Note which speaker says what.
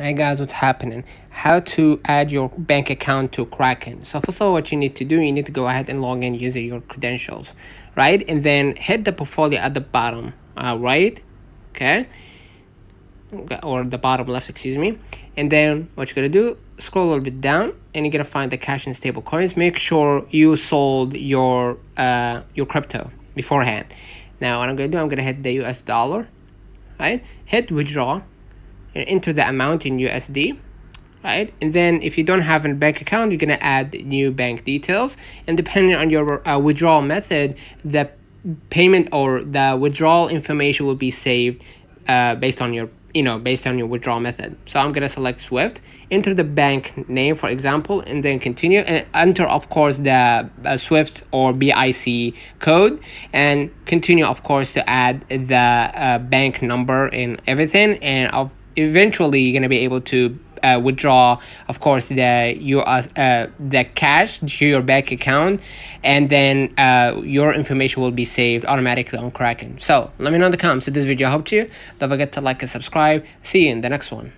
Speaker 1: Hey guys, what's happening? How to add your bank account to Kraken. So first of all, what you need to do, you need to go ahead and log in using your credentials, right? And then hit the portfolio at the bottom, right? Okay, or the bottom left, excuse me. And then what you're gonna do, scroll a little bit down, and you're gonna find the cash and stable coins. Make sure you sold your crypto beforehand. Now what I'm gonna do, I'm gonna hit the US dollar, right? Hit withdraw and enter the amount in USD, right? And then if you don't have a bank account, you're gonna add new bank details, and depending on your withdrawal method, the payment or the withdrawal information will be saved based on your withdrawal method. So I'm gonna select Swift, enter the bank name, for example, and then continue, and enter of course the Swift or BIC code, and continue of course to add the bank number and everything, and eventually you're gonna be able to withdraw of course the cash to your bank account, and then your information will be saved automatically on Kraken. So let me know in the comments if this video helped you. Don't forget to like and subscribe. See you in the next one.